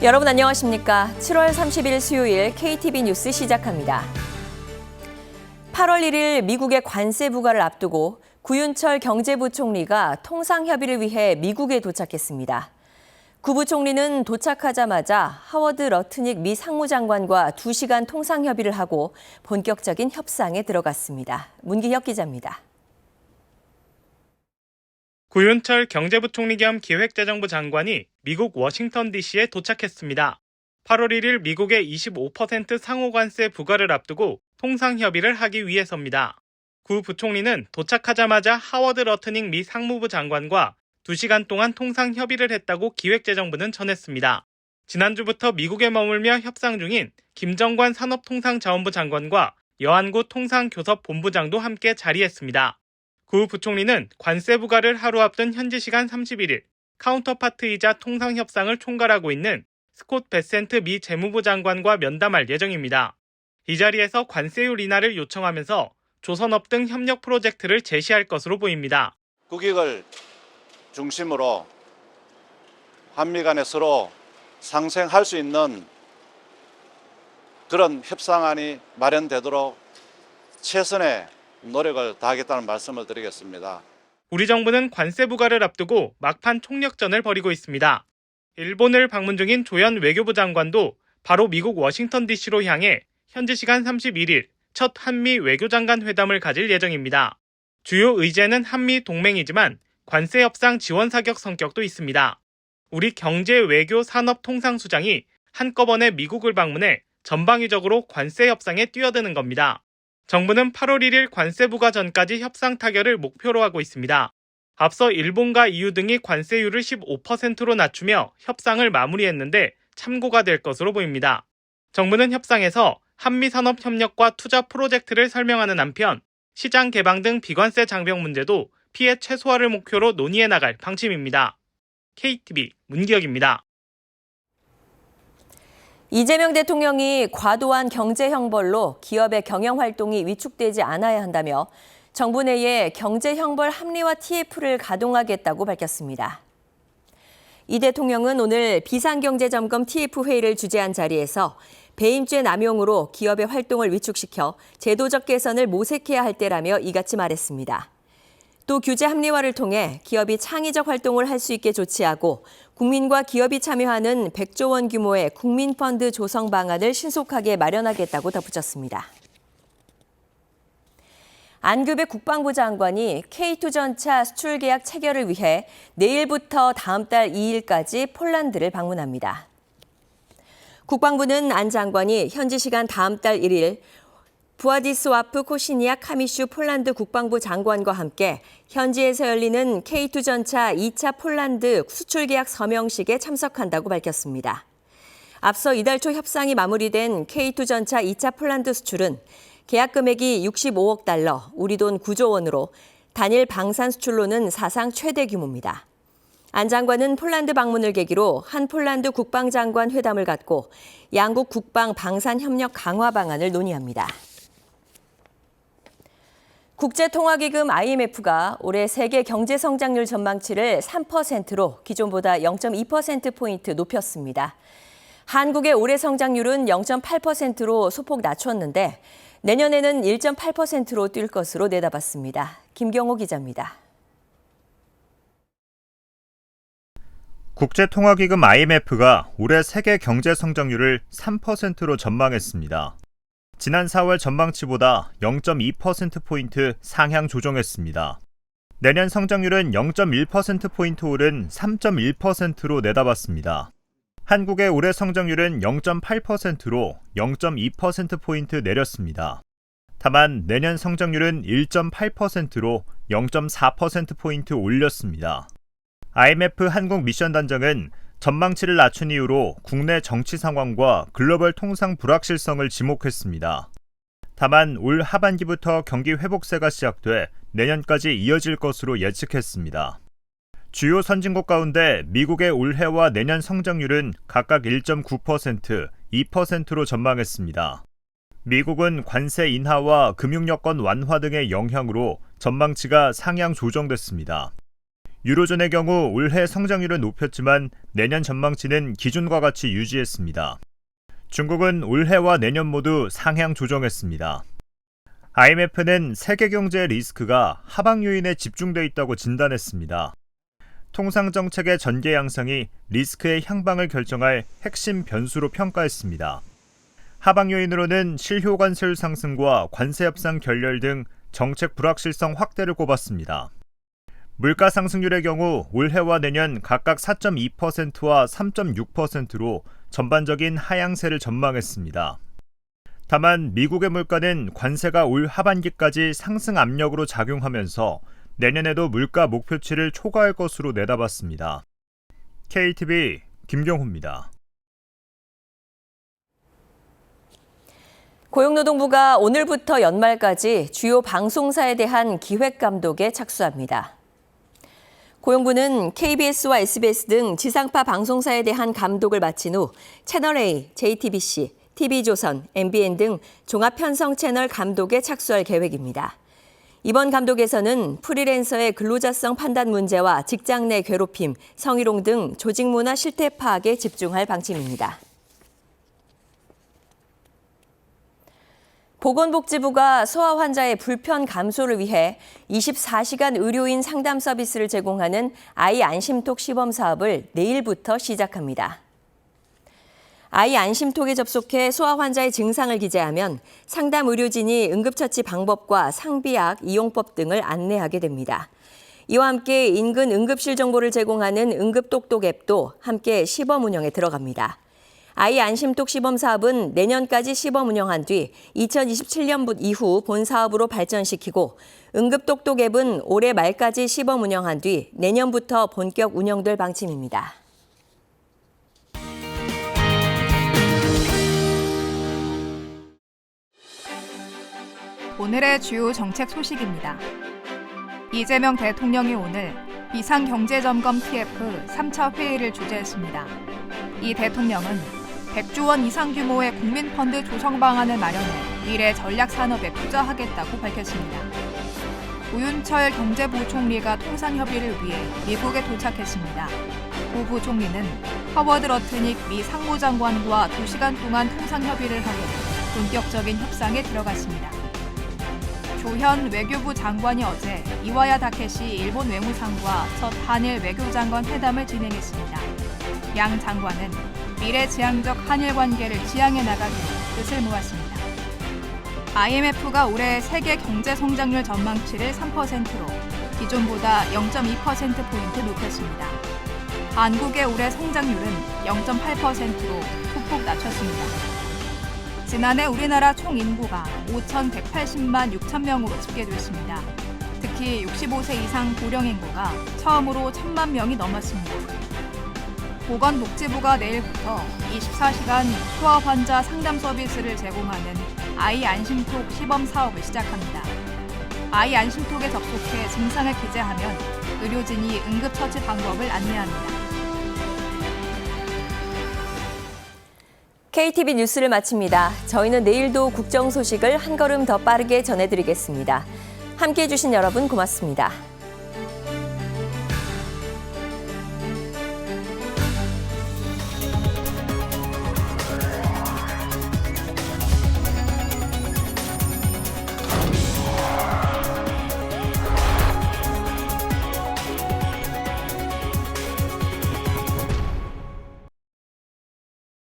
여러분 안녕하십니까? 7월 30일 수요일 KTV 뉴스 시작합니다. 8월 1일 미국의 관세 부과를 앞두고 구윤철 경제부총리가 통상협의를 위해 미국에 도착했습니다. 구 부총리는 도착하자마자 하워드 러트닉 미 상무장관과 2시간 통상협의를 하고 본격적인 협상에 들어갔습니다. 문기혁 기자입니다. 구윤철 경제부총리 겸 기획재정부 장관이 미국 워싱턴 DC에 도착했습니다. 8월 1일 미국의 25% 상호관세 부과를 앞두고 통상협의를 하기 위해서입니다. 구 부총리는 도착하자마자 하워드 러트닉 미 상무부 장관과 2시간 동안 통상협의를 했다고 기획재정부는 전했습니다. 지난주부터 미국에 머물며 협상 중인 김정관 산업통상자원부 장관과 여한구 통상교섭본부장도 함께 자리했습니다. 구 부총리는 관세 부과를 하루 앞둔 현지 시간 31일 카운터파트이자 통상협상을 총괄하고 있는 스콧 베센트 미 재무부 장관과 면담할 예정입니다. 이 자리에서 관세율 인하를 요청하면서 조선업 등 협력 프로젝트를 제시할 것으로 보입니다. 국익을 중심으로 한미 간에 서로 상생할 수 있는 그런 협상안이 마련되도록 최선의 노력을 다하겠다는 말씀을 드리겠습니다. 우리 정부는 관세 부과를 앞두고 막판 총력전을 벌이고 있습니다. 일본을 방문 중인 조현 외교부 장관도 바로 미국 워싱턴 DC로 향해 현지 시간 31일 첫 한미 외교장관 회담을 가질 예정입니다. 주요 의제는 한미 동맹이지만 관세 협상 지원 사격 성격도 있습니다. 우리 경제 외교 산업 통상수장이 한꺼번에 미국을 방문해 전방위적으로 관세 협상에 뛰어드는 겁니다. 정부는 8월 1일 관세 부과 전까지 협상 타결을 목표로 하고 있습니다. 앞서 일본과 EU 등이 관세율을 15%로 낮추며 협상을 마무리했는데 참고가 될 것으로 보입니다. 정부는 협상에서 한미 산업 협력과 투자 프로젝트를 설명하는 한편 시장 개방 등 비관세 장벽 문제도 피해 최소화를 목표로 논의해 나갈 방침입니다. KTV 문기혁입니다. 이재명 대통령이 과도한 경제 형벌로 기업의 경영 활동이 위축되지 않아야 한다며 정부 내에 경제 형벌 합리화 TF를 가동하겠다고 밝혔습니다. 이 대통령은 오늘 비상경제점검 TF 회의를 주재한 자리에서 배임죄 남용으로 기업의 활동을 위축시켜 제도적 개선을 모색해야 할 때라며 이같이 말했습니다. 또 규제 합리화를 통해 기업이 창의적 활동을 할 수 있게 조치하고 국민과 기업이 참여하는 100조 원 규모의 국민펀드 조성 방안을 신속하게 마련하겠다고 덧붙였습니다. 안규백 국방부 장관이 K2 전차 수출 계약 체결을 위해 내일부터 다음 달 2일까지 폴란드를 방문합니다. 국방부는 안 장관이 현지 시간 다음 달 1일 부아디스와프 코시니악 카미슈 폴란드 국방부 장관과 함께 현지에서 열리는 K2 전차 2차 폴란드 수출 계약 서명식에 참석한다고 밝혔습니다. 앞서 이달 초 협상이 마무리된 K2 전차 2차 폴란드 수출은 계약 금액이 65억 달러, 우리 돈 9조 원으로 단일 방산 수출로는 사상 최대 규모입니다. 안 장관은 폴란드 방문을 계기로 한 폴란드 국방장관 회담을 갖고 양국 국방 방산 협력 강화 방안을 논의합니다. 국제통화기금 IMF가 올해 세계 경제 성장률 전망치를 3%로 기존보다 0.2%포인트 높였습니다. 한국의 올해 성장률은 0.8%로 소폭 낮췄는데 내년에는 1.8%로 뛸 것으로 내다봤습니다. 김경호 기자입니다. 국제통화기금 IMF가 올해 세계 경제 성장률을 3%로 전망했습니다. 지난 4월 전망치보다 0.2%포인트 상향 조정했습니다. 내년 성장률은 0.1%포인트 오른 3.1%로 내다봤습니다. 한국의 올해 성장률은 0.8%로 0.2%포인트 내렸습니다. 다만 내년 성장률은 1.8%로 0.4%포인트 올렸습니다. IMF 한국 미션단장은 전망치를 낮춘 이유로 국내 정치 상황과 글로벌 통상 불확실성을 지목했습니다. 다만 올 하반기부터 경기 회복세가 시작돼 내년까지 이어질 것으로 예측했습니다. 주요 선진국 가운데 미국의 올해와 내년 성장률은 각각 1.9%, 2%로 전망했습니다. 미국은 관세 인하와 금융여건 완화 등의 영향으로 전망치가 상향 조정됐습니다. 유로존의 경우 올해 성장률은 높였지만 내년 전망치는 기존과 같이 유지했습니다. 중국은 올해와 내년 모두 상향 조정했습니다. IMF는 세계 경제의 리스크가 하방 요인에 집중돼 있다고 진단했습니다. 통상 정책의 전개 양상이 리스크의 향방을 결정할 핵심 변수로 평가했습니다. 하방 요인으로는 실효 관세율 상승과 관세 협상 결렬 등 정책 불확실성 확대를 꼽았습니다. 물가 상승률의 경우 올해와 내년 각각 4.2%와 3.6%로 전반적인 하향세를 전망했습니다. 다만 미국의 물가는 관세가 올 하반기까지 상승 압력으로 작용하면서 내년에도 물가 목표치를 초과할 것으로 내다봤습니다. KTV 김경호입니다. 고용노동부가 오늘부터 연말까지 주요 방송사에 대한 기획감독에 착수합니다. 고용부는 KBS와 SBS 등 지상파 방송사에 대한 감독을 마친 후 채널A, JTBC, TV조선, MBN 등 종합편성 채널 감독에 착수할 계획입니다. 이번 감독에서는 프리랜서의 근로자성 판단 문제와 직장 내 괴롭힘, 성희롱 등 조직 문화 실태 파악에 집중할 방침입니다. 보건복지부가 소아 환자의 불편 감소를 위해 24시간 의료인 상담 서비스를 제공하는 아이 안심톡 시범 사업을 내일부터 시작합니다. 아이 안심톡에 접속해 소아 환자의 증상을 기재하면 상담 의료진이 응급처치 방법과 상비약, 이용법 등을 안내하게 됩니다. 이와 함께 인근 응급실 정보를 제공하는 응급똑똑 앱도 함께 시범 운영에 들어갑니다. 아이 안심톡 시범 사업은 내년까지 시범 운영한 뒤 2027년 이후 본 사업으로 발전시키고 응급똑똑 앱은 올해 말까지 시범 운영한 뒤 내년부터 본격 운영될 방침입니다. 오늘의 주요 정책 소식입니다. 이재명 대통령이 오늘 비상경제점검 TF 3차 회의를 주재했습니다. 이 대통령은 100조 원 이상 규모의 국민펀드 조성 방안을 마련해 미래 전략산업에 투자하겠다고 밝혔습니다. 우윤철 경제부총리가 통상협의를 위해 미국에 도착했습니다. 고 부총리는 하워드 러트닉 미 상무장관과 2시간 동안 통상협의를 하고 본격적인 협상에 들어갔습니다. 조현 외교부 장관이 어제 이와야 다케시 일본 외무상과 첫 한일 외교장관 회담을 진행했습니다. 양 장관은 미래지향적 한일 관계를 지향해 나가기로 뜻을 모았습니다. IMF가 올해 세계 경제 성장률 전망치를 3%로 기존보다 0.2%포인트 높였습니다. 한국의 올해 성장률은 0.8%로 소폭 낮췄습니다. 지난해 우리나라 총 인구가 5,180만 6천 명으로 집계됐습니다. 특히 65세 이상 고령 인구가 처음으로 1,000만 명이 넘었습니다. 보건복지부가 내일부터 24시간 소아 환자 상담 서비스를 제공하는 아이 안심톡 시범 사업을 시작합니다. 아이 안심톡에 접속해 증상을 기재하면 의료진이 응급처치 방법을 안내합니다. KTV 뉴스를 마칩니다. 저희는 내일도 국정 소식을 한 걸음 더 빠르게 전해드리겠습니다. 함께해 주신 여러분 고맙습니다.